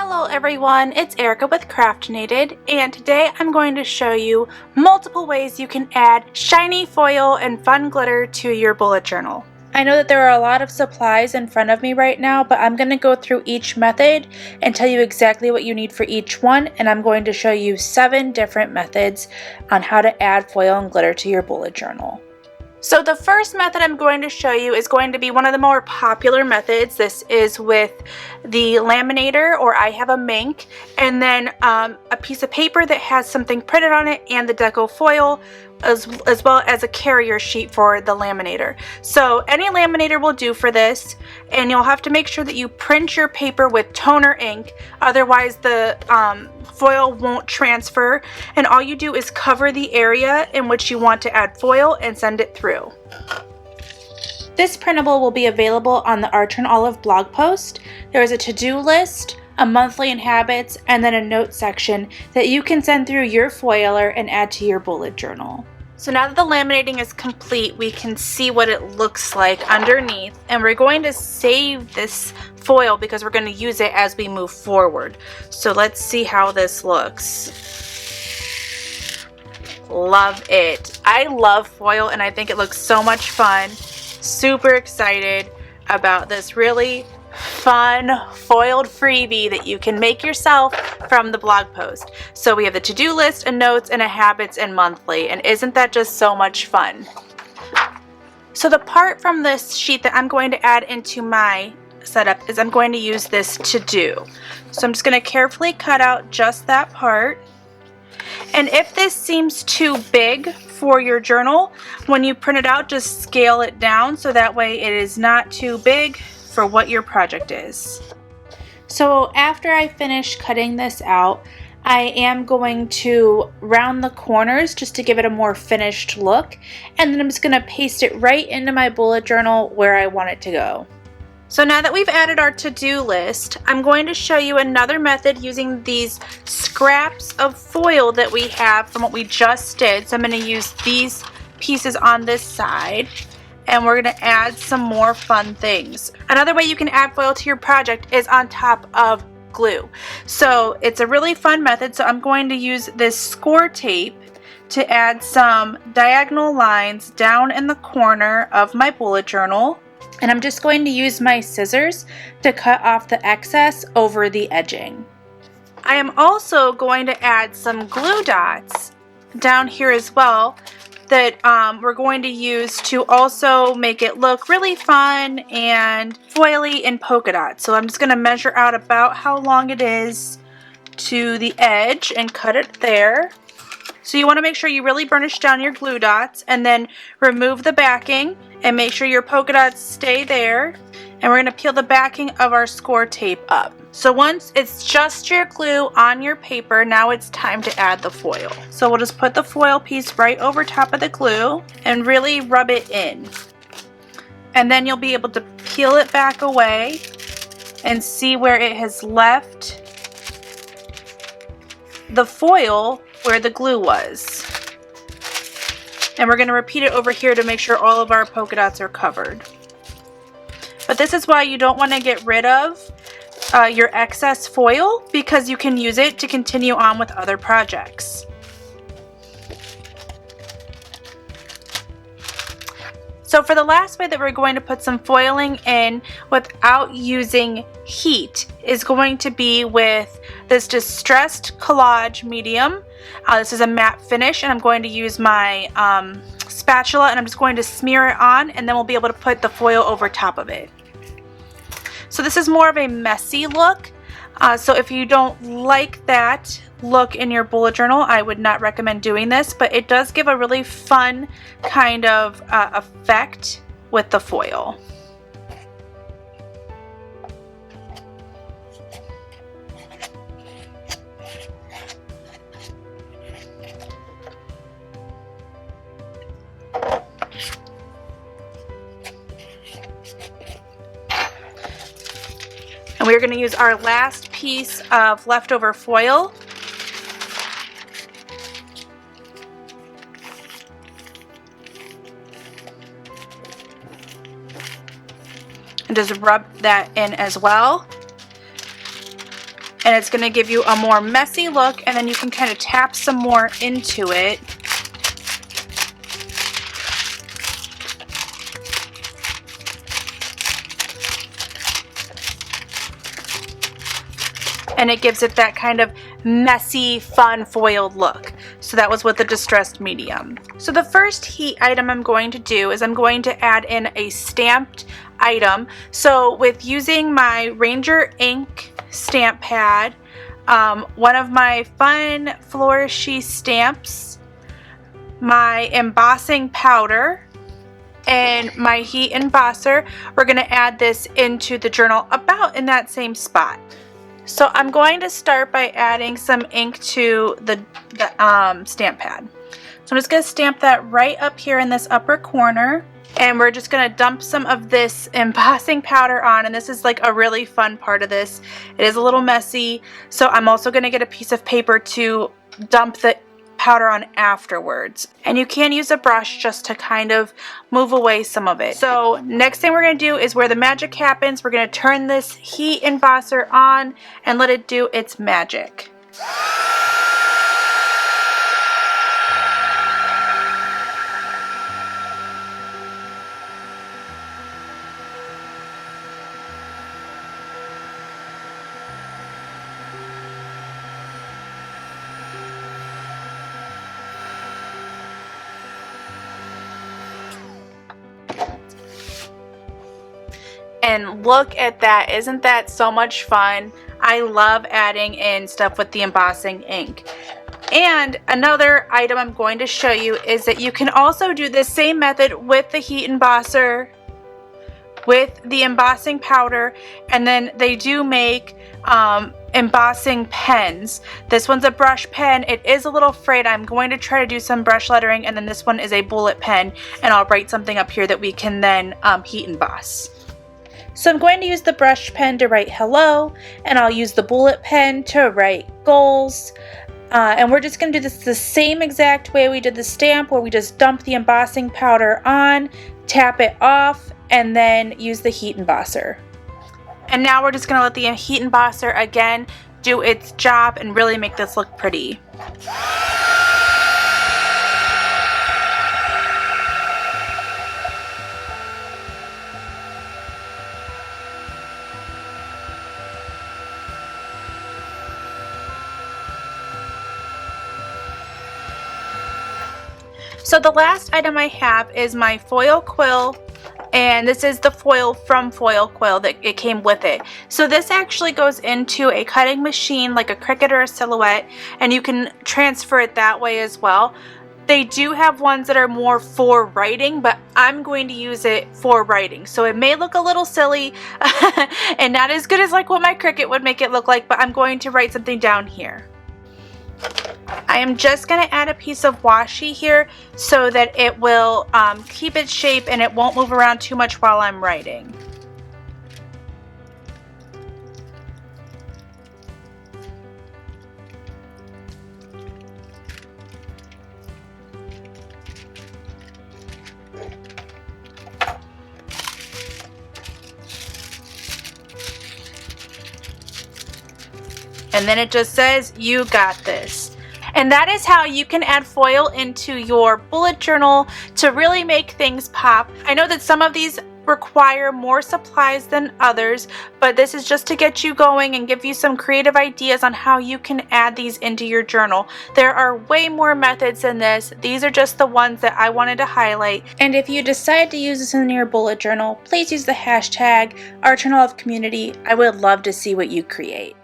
Hello everyone, it's Erica with Craftinated, and today I'm going to show you multiple ways you can add shiny foil and fun glitter to your bullet journal. I know that there are a lot of supplies in front of me right now, but I'm going to go through each method and tell you exactly what you need for each one, and I'm going to show you 7 different methods on how to add foil and glitter to your bullet journal. So the first method I'm going to show you is going to be one of the more popular methods. This is with the laminator, or I have a mink, and then a piece of paper that has something printed on it and the deco foil, as well as a carrier sheet for the laminator. So any laminator will do for this, and you'll have to make sure that you print your paper with toner ink, otherwise the foil won't transfer, and all you do is cover the area in which you want to add foil and send it through. This printable will be available on the Art and Olive blog post. There is a to-do list, a monthly in habits, and then a note section that you can send through your foiler and add to your bullet journal. So now that the laminating is complete, we can see what it looks like underneath, and we're going to save this foil because we're going to use it as we move forward. So let's see how this looks. Love it. I love foil and I think it looks so much fun. Super excited about this really fun foiled freebie that you can make yourself from the blog post. So we have the to-do list, a notes, and a habits and monthly, and isn't that just so much fun? So the part from this sheet that I'm going to add into my setup is I'm going to use this to do. So I'm just going to carefully cut out just that part. And if this seems too big for your journal, when you print it out, just scale it down so that way it is not too big for what your project is. So after I finish cutting this out, I am going to round the corners just to give it a more finished look, and then I'm just going to paste it right into my bullet journal where I want it to go. So now that we've added our to-do list, I'm going to show you another method using these scraps of foil that we have from what we just did. So I'm going to use these pieces on this side, and we're going to add some more fun things. Another way you can add foil to your project is on top of glue. So it's a really fun method. So I'm going to use this score tape to add some diagonal lines down in the corner of my bullet journal. And I'm just going to use my scissors to cut off the excess over the edging. I am also going to add some glue dots down here as well that we're going to use to also make it look really fun and foily and polka dots. So I'm just going to measure out about how long it is to the edge and cut it there. So you want to make sure you really burnish down your glue dots, and then remove the backing and make sure your polka dots stay there. And we're going to peel the backing of our score tape up. So once it's just your glue on your paper, now it's time to add the foil. So we'll just put the foil piece right over top of the glue and really rub it in. And then you'll be able to peel it back away and see where it has left the foil where the glue was. And we're going to repeat it over here to make sure all of our polka dots are covered. But this is why you don't want to get rid of your excess foil, because you can use it to continue on with other projects. So for the last way that we're going to put some foiling in without using heat is going to be with this distressed collage medium. This is a matte finish, and I'm going to use my spatula, and I'm just going to smear it on, and then we'll be able to put the foil over top of it. So this is more of a messy look. So if you don't like that look in your bullet journal, I would not recommend doing this, but it does give a really fun kind of effect with the foil. And we're going to use our last piece of leftover foil. And just rub that in as well. and it's going to give you a more messy look, and then you can kind of tap some more into it. And it gives it that kind of messy, fun foiled look. So that was with the distressed medium. So the first heat item I'm going to do is I'm going to add in a stamped item. So with using my Ranger ink stamp pad, one of my fun flourishy stamps, my embossing powder, and my heat embosser, we're going to add this into the journal about in that same spot. So I'm going to start by adding some ink to the stamp pad. So I'm just going to stamp that right up here in this upper corner, and we're just going to dump some of this embossing powder on, and this is like a really fun part of this. It is a little messy, so I'm also going to get a piece of paper to dump the powder on afterwards, and you can use a brush just to kind of move away some of it. So next thing we're going to do is where the magic happens. We're going to turn this heat embosser on and let it do its magic. And look at that, isn't that so much fun? I love adding in stuff with the embossing ink. And another item I'm going to show you is that you can also do the same method with the heat embosser, with the embossing powder, and then they do make embossing pens. This one's a brush pen. It is a little frayed. I'm going to try to do some brush lettering, and then this one is a bullet pen, and I'll write something up here that we can then heat emboss. So I'm going to use the brush pen to write hello, and I'll use the bullet pen to write goals. And we're just going to do this the same exact way we did the stamp, where we just dump the embossing powder on, tap it off, and then use the heat embosser. And now we're just going to let the heat embosser again do its job and really make this look pretty. So the last item I have is my foil quill, and this is the foil from Foil Quill that it came with it. So this actually goes into a cutting machine like a Cricut or a Silhouette, and you can transfer it that way as well. They do have ones that are more for writing, but I'm going to use it for writing. So it may look a little silly and not as good as like what my Cricut would make it look like, but I'm going to write something down here. I am just going to add a piece of washi here so that it will keep its shape and it won't move around too much while I'm writing. And then it just says, "You got this." And that is how you can add foil into your bullet journal to really make things pop. I know that some of these require more supplies than others, but this is just to get you going and give you some creative ideas on how you can add these into your journal. There are way more methods than this. These are just the ones that I wanted to highlight. And if you decide to use this in your bullet journal, please use the hashtag #OurJournalOfCommunity. I would love to see what you create.